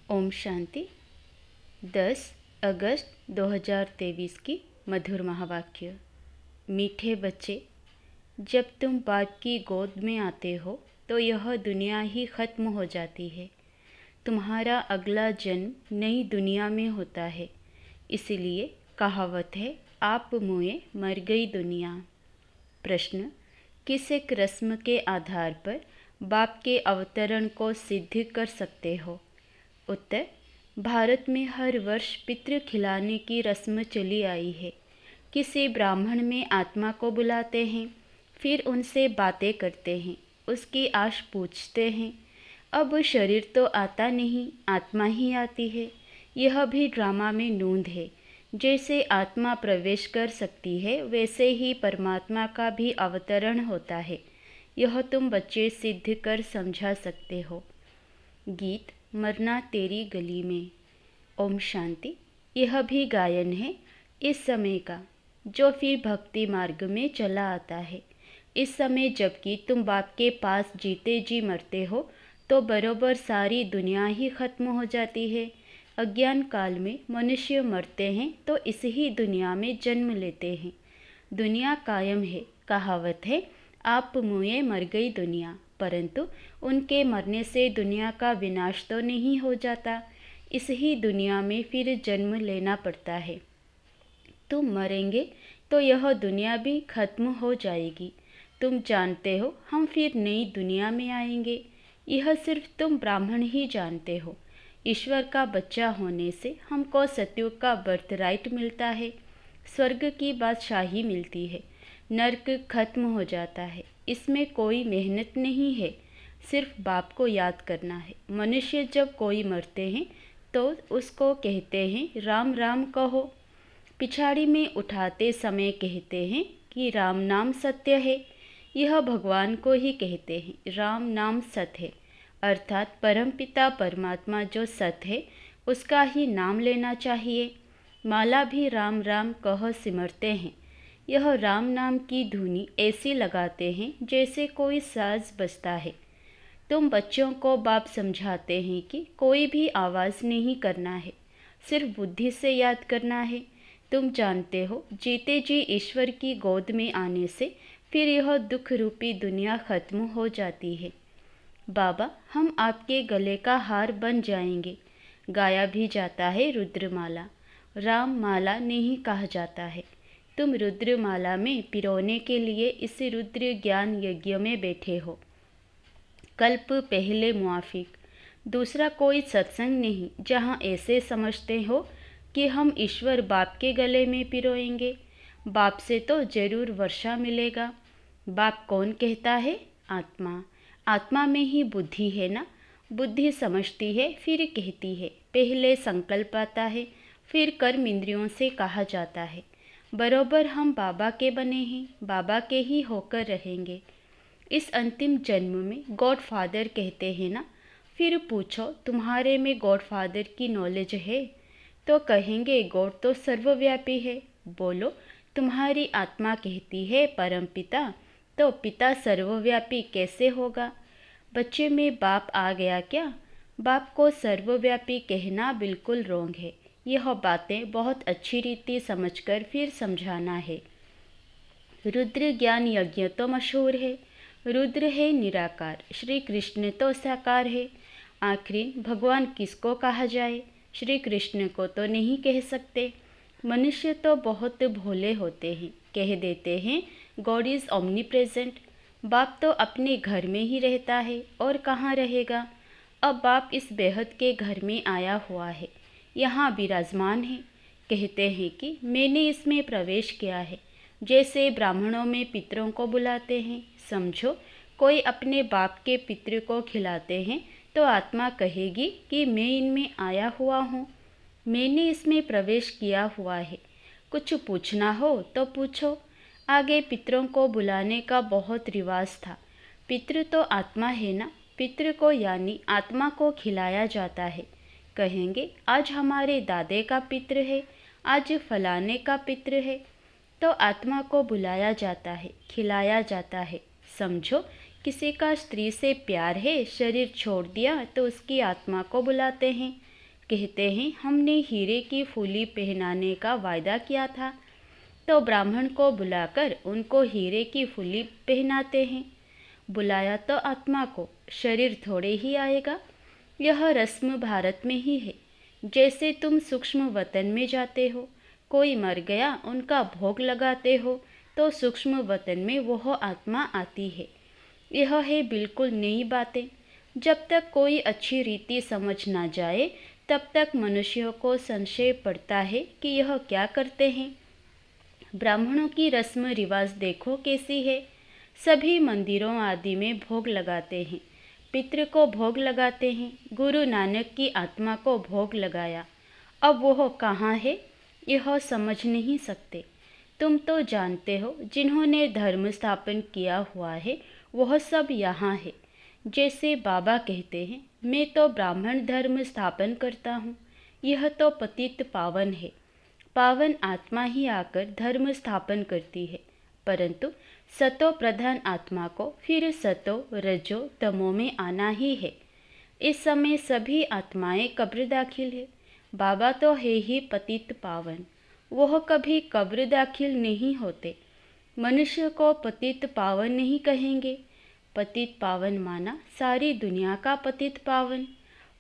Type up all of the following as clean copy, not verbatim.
ओम शांति। 10 अगस्त 2023 की मधुर महावाक्य। मीठे बच्चे, जब तुम बाप की गोद में आते हो तो यह दुनिया ही ख़त्म हो जाती है। तुम्हारा अगला जन्म नई दुनिया में होता है। इसलिए कहावत है, आप मुए मर गई दुनिया। प्रश्न, किस एक रस्म के आधार पर बाप के अवतरण को सिद्ध कर सकते हो? उत्तर, भारत में हर वर्ष पितृ खिलाने की रस्म चली आई है। किसी ब्राह्मण में आत्मा को बुलाते हैं, फिर उनसे बातें करते हैं, उसकी आश पूछते हैं। अब शरीर तो आता नहीं, आत्मा ही आती है। यह भी ड्रामा में नूंद है। जैसे आत्मा प्रवेश कर सकती है, वैसे ही परमात्मा का भी अवतरण होता है। यह तुम बच्चे सिद्ध कर समझा सकते हो। गीत मरना तेरी गली में। ओम शांति। यह भी गायन है इस समय का, जो फिर भक्ति मार्ग में चला आता है। इस समय जबकि तुम बाप के पास जीते जी मरते हो, तो बरोबर सारी दुनिया ही खत्म हो जाती है। अज्ञान काल में मनुष्य मरते हैं तो इस ही दुनिया में जन्म लेते हैं। दुनिया कायम है, कहावत है, आप मुए मर गई दुनिया। परंतु उनके मरने से दुनिया का विनाश तो नहीं हो जाता। इस ही दुनिया में फिर जन्म लेना पड़ता है। तुम मरेंगे तो यह दुनिया भी खत्म हो जाएगी। तुम जानते हो हम फिर नई दुनिया में आएंगे। यह सिर्फ तुम ब्राह्मण ही जानते हो। ईश्वर का बच्चा होने से हमको सतयुग का बर्थराइट मिलता है। स्वर्ग की बादशाही मिलती है। नर्क खत्म हो जाता है। इसमें कोई मेहनत नहीं है, सिर्फ बाप को याद करना है। मनुष्य जब कोई मरते हैं तो उसको कहते हैं राम राम कहो। पिछाड़ी में उठाते समय कहते हैं कि राम नाम सत्य है। यह भगवान को ही कहते हैं, राम नाम सत्य है। अर्थात परमपिता परमात्मा जो सत्य है, उसका ही नाम लेना चाहिए। माला भी राम राम कह सिमरते हैं। यह राम नाम की धुनी ऐसी लगाते हैं जैसे कोई साज बजता है। तुम बच्चों को बाप समझाते हैं कि कोई भी आवाज़ नहीं करना है, सिर्फ बुद्धि से याद करना है। तुम जानते हो जीते जी ईश्वर की गोद में आने से फिर यह दुख रूपी दुनिया खत्म हो जाती है। बाबा, हम आपके गले का हार बन जाएंगे। गाया भी जाता है रुद्रमाला। राम माला नहीं कहा जाता है। तुम रुद्रमाला में पिरोने के लिए इस रुद्र ज्ञान यज्ञ में बैठे हो। कल्प पहले मुआफिक दूसरा कोई सत्संग नहीं जहाँ ऐसे समझते हो कि हम ईश्वर बाप के गले में पिरोएंगे। बाप से तो जरूर वर्षा मिलेगा। बाप कौन कहता है? आत्मा। आत्मा में ही बुद्धि है ना। बुद्धि समझती है, फिर कहती है। पहले संकल्प आता है, फिर कर्म इंद्रियों से कहा जाता है। बरोबर हम बाबा के बने हैं, बाबा के ही होकर रहेंगे। इस अंतिम जन्म में गॉड फादर कहते हैं ना। फिर पूछो तुम्हारे में गॉड फादर की नॉलेज है? तो कहेंगे गॉड तो सर्वव्यापी है। बोलो तुम्हारी आत्मा कहती है परम पिता, तो पिता सर्वव्यापी कैसे होगा? बच्चे में बाप आ गया क्या? बाप को सर्वव्यापी कहना बिल्कुल रोंग है। यह बातें बहुत अच्छी रीति समझकर फिर समझाना है। रुद्र ज्ञान यज्ञ तो मशहूर है। रुद्र है निराकार, श्री कृष्ण तो साकार है। आखिर भगवान किसको कहा जाए? श्री कृष्ण को तो नहीं कह सकते। मनुष्य तो बहुत भोले होते हैं, कह देते हैं गॉड इज़ ओमनी प्रेजेंट। बाप तो अपने घर में ही रहता है और कहाँ रहेगा। अब बाप इस बेहद के घर में आया हुआ है, यहाँ विराजमान है। कहते हैं कि मैंने इसमें प्रवेश किया है। जैसे ब्राह्मणों में पितरों को बुलाते हैं। समझो कोई अपने बाप के पितृ को खिलाते हैं तो आत्मा कहेगी कि मैं इनमें आया हुआ हूँ, मैंने इसमें प्रवेश किया हुआ है। कुछ पूछना हो तो पूछो। आगे पितरों को बुलाने का बहुत रिवाज था। पितृ तो आत्मा है ना। पितृ को यानी आत्मा को खिलाया जाता है। कहेंगे आज हमारे दादे का पितृ है, आज फलाने का पितृ है। तो आत्मा को बुलाया जाता है, खिलाया जाता है। समझो किसी का स्त्री से प्यार है, शरीर छोड़ दिया तो उसकी आत्मा को बुलाते हैं। कहते हैं हमने हीरे की फूली पहनाने का वायदा किया था, तो ब्राह्मण को बुलाकर उनको हीरे की फूली पहनाते हैं। बुलाया तो आत्मा को, शरीर थोड़े ही आएगा। यह रस्म भारत में ही है। जैसे तुम सूक्ष्म वतन में जाते हो, कोई मर गया, उनका भोग लगाते हो, तो सूक्ष्म वतन में वह आत्मा आती है। यह है बिल्कुल नई बातें। जब तक कोई अच्छी रीति समझ ना जाए, तब तक मनुष्यों को संशय पड़ता है कि यह क्या करते हैं। ब्राह्मणों की रस्म रिवाज देखो कैसी है। सभी मंदिरों आदि में भोग लगाते हैं, पितृ को भोग लगाते हैं। गुरु नानक की आत्मा को भोग लगाया, अब वह कहाँ है, यह समझ नहीं सकते। तुम तो जानते हो, जिन्होंने धर्म स्थापन किया हुआ है वह सब यहाँ है। जैसे बाबा कहते हैं, मैं तो ब्राह्मण धर्म स्थापन करता हूँ। यह तो पतित पावन है। पावन आत्मा ही आकर धर्म स्थापन करती है, परंतु सतो प्रधान आत्मा को फिर सतो रजो तमो में आना ही है। इस समय सभी आत्माएं कब्र दाखिल है। बाबा तो है ही पतित पावन, वह कभी कब्र दाखिल नहीं होते। मनुष्य को पतित पावन नहीं कहेंगे। पतित पावन माना सारी दुनिया का पतित पावन।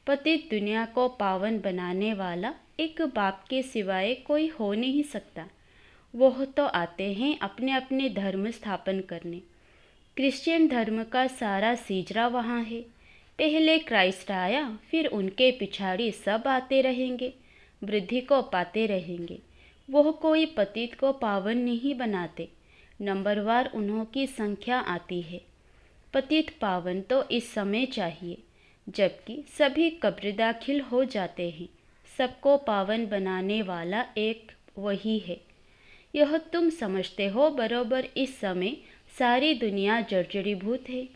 पतित दुनिया को पावन बनाने वाला एक बाप के सिवाय कोई हो नहीं सकता। वह तो आते हैं अपने अपने धर्म स्थापन करने। क्रिश्चियन धर्म का सारा सीजरा वहाँ है। पहले क्राइस्ट आया, फिर उनके पिछाड़ी सब आते रहेंगे, वृद्धि को पाते रहेंगे। वह कोई पतित को पावन नहीं बनाते, नंबरवार उन्हों की संख्या आती है। पतित पावन तो इस समय चाहिए, जबकि सभी कब्र दाखिल हो जाते हैं। सबको पावन बनाने वाला एक वही है। यह तुम समझते हो बरोबर। इस समय सारी दुनिया जर्जरीभूत है।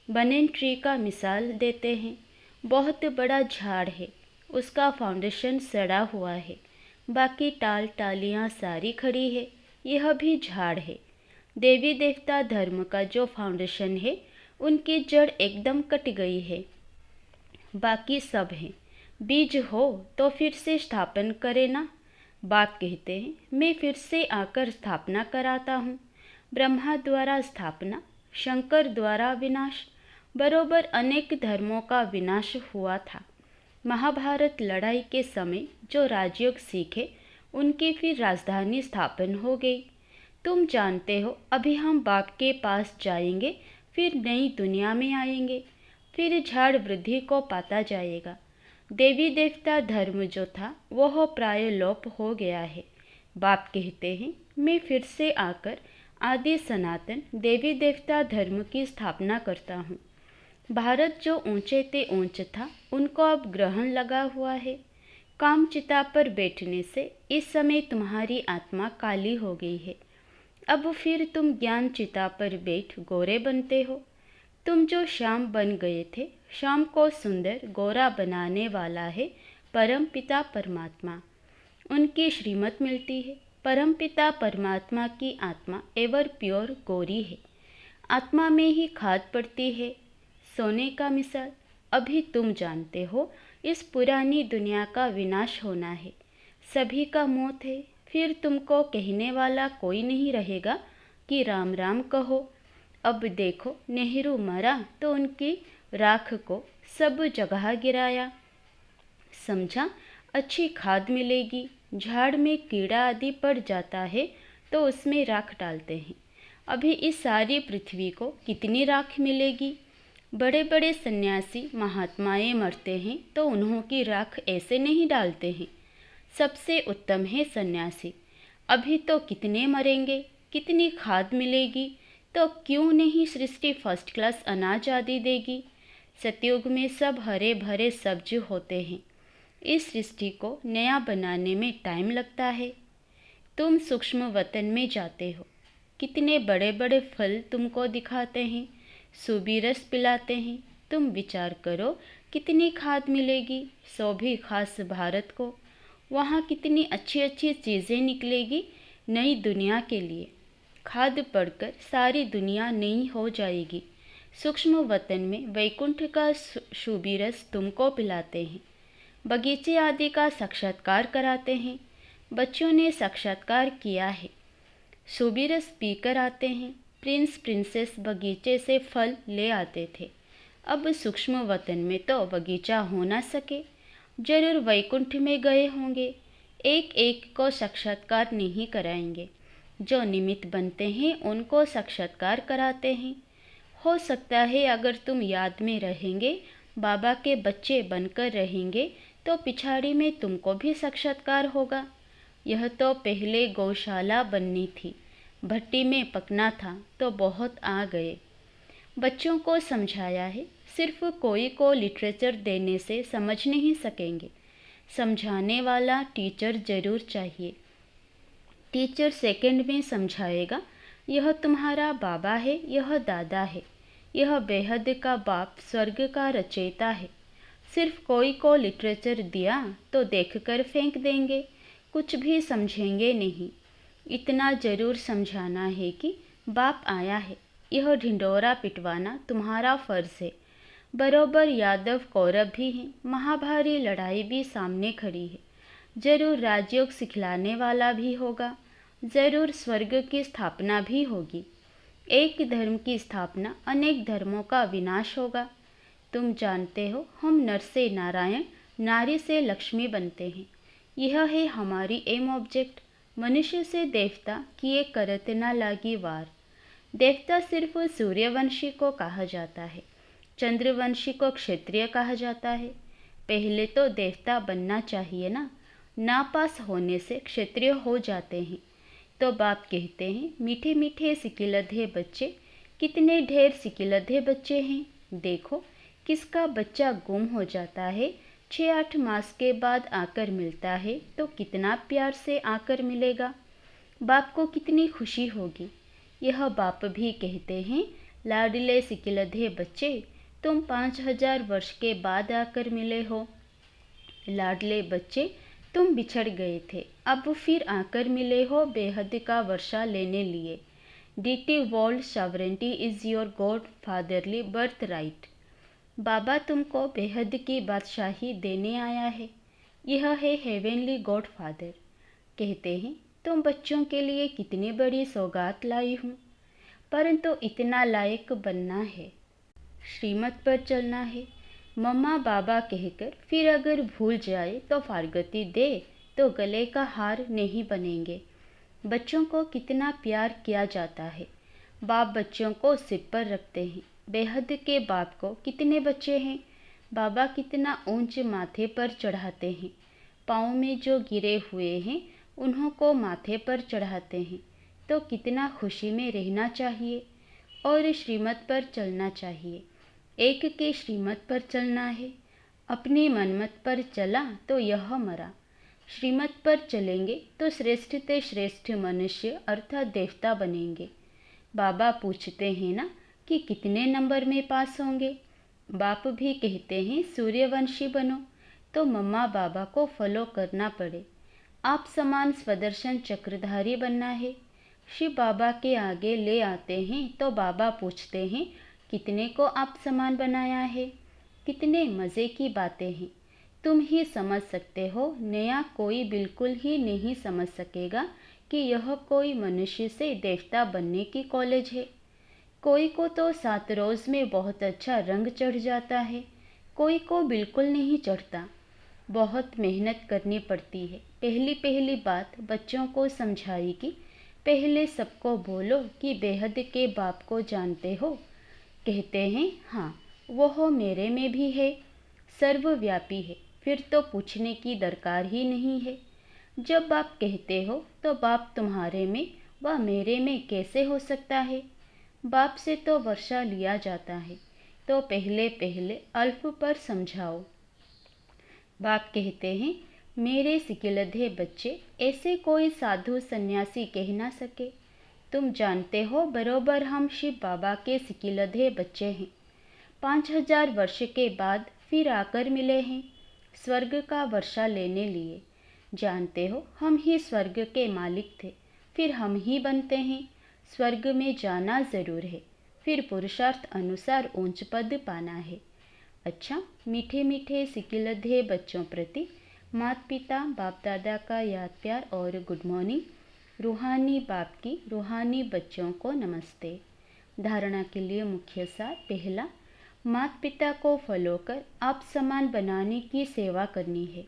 बनेन ट्री का मिसाल देते हैं। बहुत बड़ा झाड़ है, उसका फाउंडेशन सड़ा हुआ है, बाकी टाल टालियाँ सारी खड़ी है। यह भी झाड़ है। देवी देवता धर्म का जो फाउंडेशन है, उनकी जड़ एकदम कट गई है, बाकी सब हैं। बीज हो तो फिर से स्थापन करे ना। बाप कहते हैं, मैं फिर से आकर स्थापना कराता हूँ। ब्रह्मा द्वारा स्थापना, शंकर द्वारा विनाश। बरोबर अनेक धर्मों का विनाश हुआ था। महाभारत लड़ाई के समय जो राजयोग सीखे, उनकी फिर राजधानी स्थापन हो गई। तुम जानते हो, अभी हम बाप के पास जाएंगे, फिर नई दुनिया में आएंगे, फिर झाड़ वृद्धि को पाता जाएगा। देवी देवता धर्म जो था वह प्राय लोप हो गया है। बाप कहते हैं, मैं फिर से आकर आदि सनातन देवी देवता धर्म की स्थापना करता हूँ। भारत जो ऊंचे ते ऊंच था, उनको अब ग्रहण लगा हुआ है। काम चिता पर बैठने से इस समय तुम्हारी आत्मा काली हो गई है। अब फिर तुम ज्ञान चिता पर बैठ गोरे बनते हो। तुम जो श्याम बन गए थे, श्याम को सुंदर गोरा बनाने वाला है परम पिता परमात्मा। उनकी श्रीमत मिलती है। परम पिता परमात्मा की आत्मा एवर प्योर गोरी है। आत्मा में ही खाद पड़ती है। सोने का मिसाल, अभी तुम जानते हो, इस पुरानी दुनिया का विनाश होना है, सभी का मौत है। फिर तुमको कहने वाला कोई नहीं रहेगा कि राम राम कहो। अब देखो, नेहरू मरा तो उनकी राख को सब जगह गिराया। समझा, अच्छी खाद मिलेगी। झाड़ में कीड़ा आदि पड़ जाता है तो उसमें राख डालते हैं। अभी इस सारी पृथ्वी को कितनी राख मिलेगी। बड़े बड़े सन्यासी महात्माएं मरते हैं तो उन्हों की राख ऐसे नहीं डालते हैं। सबसे उत्तम है सन्यासी। अभी तो कितने मरेंगे, कितनी खाद मिलेगी, तो क्यों नहीं सृष्टि फर्स्ट क्लास अनाज आदि देगी। सतयुग में सब हरे भरे सब्ज होते हैं। इस सृष्टि को नया बनाने में टाइम लगता है। तुम सूक्ष्म वतन में जाते हो, कितने बड़े बड़े फल तुमको दिखाते हैं, सूबी रस पिलाते हैं। तुम विचार करो, कितनी खाद मिलेगी, सो भी खास भारत को। वहाँ कितनी अच्छी अच्छी चीज़ें निकलेगी नई दुनिया के लिए। खाद पड़कर सारी दुनिया नई हो जाएगी। सूक्ष्म वतन में वैकुंठ का शुभी रस तुमको पिलाते हैं। बगीचे आदि का साक्षात्कार कराते हैं। बच्चों ने साक्षात्कार किया है। सुबीर पीकर आते हैं। प्रिंस प्रिंसेस बगीचे से फल ले आते थे। अब सूक्ष्म वतन में तो बगीचा हो ना सके, जरूर वैकुंठ में गए होंगे। एक एक को साक्षात्कार नहीं कराएंगे, जो निमित्त बनते हैं उनको साक्षात्कार कराते हैं। हो सकता है अगर तुम याद में रहेंगे, बाबा के बच्चे बनकर रहेंगे, तो पिछाड़ी में तुमको भी साक्षात्कार होगा। यह तो पहले गौशाला बननी थी, भट्टी में पकना था तो बहुत आ गए। बच्चों को समझाया है, सिर्फ कोई को लिटरेचर देने से समझ नहीं सकेंगे। समझाने वाला टीचर जरूर चाहिए। टीचर सेकंड में समझाएगा, यह तुम्हारा बाबा है, यह दादा है, यह बेहद का बाप स्वर्ग का रचयिता है। सिर्फ कोई को लिटरेचर दिया तो देखकर फेंक देंगे, कुछ भी समझेंगे नहीं। इतना जरूर समझाना है कि बाप आया है, यह ढिंढोरा पिटवाना तुम्हारा फर्ज है। बरोबर यादव कौरव भी हैं, महाभारी लड़ाई भी सामने खड़ी है। जरूर राजयोग सिखलाने वाला भी होगा, जरूर स्वर्ग की स्थापना भी होगी। एक धर्म की स्थापना अनेक धर्मों का विनाश होगा। तुम जानते हो, हम नर से नारायण, नारी से लक्ष्मी बनते हैं। यह है हमारी एम ऑब्जेक्ट। मनुष्य से देवता किए करत न लागी वार। देवता सिर्फ सूर्यवंशी को कहा जाता है, चंद्रवंशी को क्षत्रिय कहा जाता है। पहले तो देवता बनना चाहिए ना, नापास होने से क्षत्रिय हो जाते हैं। तो बाप कहते हैं, मीठे मीठे सिकिलधे बच्चे, कितने ढेर सिकिलधे बच्चे हैं। देखो किसका बच्चा गुम हो जाता है, 6-8 मास के बाद आकर मिलता है तो कितना प्यार से आकर मिलेगा। बाप को कितनी खुशी होगी। यह बाप भी कहते हैं, लाडले सिकिलधे बच्चे, तुम 5000 वर्ष के बाद आकर मिले हो। लाडले बच्चे, तुम बिछड़ गए थे, अब फिर आकर मिले हो बेहद का वर्षा लेने लिए। Deity world sovereignty is your god fatherly birthright. बाबा तुमको बेहद की बादशाही देने आया है। यह है हेवनली गॉड फादर। कहते हैं, तुम बच्चों के लिए कितनी बड़ी सौगात लाई हूँ, परंतु इतना लायक बनना है, श्रीमत पर चलना है। मम्मा बाबा कहकर फिर अगर भूल जाए तो फारगती दे तो गले का हार नहीं बनेंगे। बच्चों को कितना प्यार किया जाता है। बाप बच्चों को सिर पर रखते हैं। बेहद के बाप को कितने बच्चे हैं, बाबा कितना ऊंच माथे पर चढ़ाते हैं। पाँव में जो गिरे हुए हैं उन्हों को माथे पर चढ़ाते हैं। तो कितना खुशी में रहना चाहिए और श्रीमत पर चलना चाहिए। एक के श्रीमत पर चलना है। अपनी मनमत पर चला तो यह मरा। श्रीमत पर चलेंगे तो श्रेष्ठ ते श्रेष्ठ मनुष्य अर्थात देवता बनेंगे। बाबा पूछते हैं ना कि कितने नंबर में पास होंगे। बाप भी कहते हैं सूर्यवंशी बनो, तो मम्मा बाबा को फॉलो करना पड़े। आप समान स्वदर्शन चक्रधारी बनना है। शिव बाबा के आगे ले आते हैं तो बाबा पूछते हैं, कितने को आप समान बनाया है। कितने मज़े की बातें हैं। तुम ही समझ सकते हो, नया कोई बिल्कुल ही नहीं समझ सकेगा कि यह कोई मनुष्य से देवता बनने की कॉलेज है। कोई को तो 7 रोज में बहुत अच्छा रंग चढ़ जाता है, कोई को बिल्कुल नहीं चढ़ता। बहुत मेहनत करनी पड़ती है। पहली पहली बात बच्चों को समझाई कि पहले सबको बोलो कि बेहद के बाप को जानते हो। कहते हैं, हाँ वह मेरे में भी है, सर्वव्यापी है, फिर तो पूछने की दरकार ही नहीं है। जब बाप कहते हो तो बाप तुम्हारे में व मेरे में कैसे हो सकता है। बाप से तो वर्षा लिया जाता है, तो पहले पहले अल्प पर समझाओ। बाप कहते हैं, मेरे सिकिलधे बच्चे, ऐसे कोई साधु सन्यासी कह ना सके। तुम जानते हो बरोबर हम शिव बाबा के सिकिलधे बच्चे हैं। 5000 वर्ष के बाद फिर आकर मिले हैं, स्वर्ग का वर्षा लेने लिए। जानते हो हम ही स्वर्ग के मालिक थे, फिर हम ही बनते हैं। स्वर्ग में जाना जरूर है, फिर पुरुषार्थ अनुसार ऊंच पद पाना है। अच्छा, मीठे मीठे सिकिलधे बच्चों प्रति माता पिता बाप दादा का याद प्यार और गुड मॉर्निंग। रूहानी बाप की रूहानी बच्चों को नमस्ते। धारणा के लिए मुख्य सार। पहला, माता पिता को फॉलो कर आप समान बनाने की सेवा करनी है।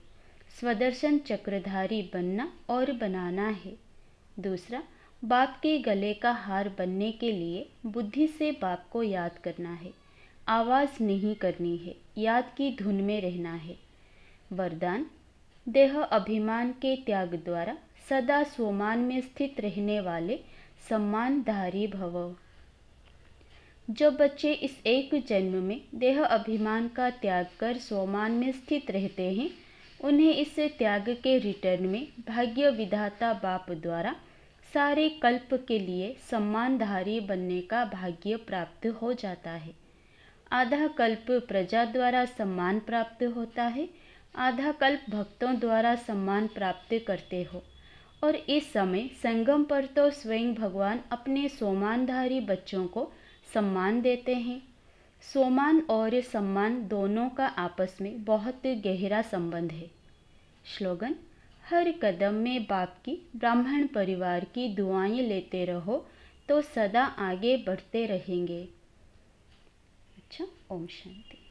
स्वदर्शन चक्रधारी बनना और बनाना है। दूसरा, बाप के गले का हार बनने के लिए बुद्धि से बाप को याद करना है। आवाज़ नहीं करनी है, याद की धुन में रहना है। वरदान, देह अभिमान के त्याग द्वारा सदा स्वमान में स्थित रहने वाले सम्मानधारी भव। जो बच्चे इस एक जन्म में देह अभिमान का त्याग कर स्वमान में स्थित रहते हैं, उन्हें इस त्याग के रिटर्न में भाग्य विधाता बाप द्वारा सारे कल्प के लिए सम्मानधारी बनने का भाग्य प्राप्त हो जाता है। आधा कल्प प्रजा द्वारा सम्मान प्राप्त होता है, आधा कल्प भक्तों द्वारा सम्मान प्राप्त करते हो, और इस समय संगम पर तो स्वयं भगवान अपने सोमानधारी बच्चों को सम्मान देते हैं। सोमान और सम्मान दोनों का आपस में बहुत गहरा संबंध है। स्लोगन, हर कदम में बाप की ब्राह्मण परिवार की दुआएं लेते रहो तो सदा आगे बढ़ते रहेंगे। अच्छा, ओम शांति।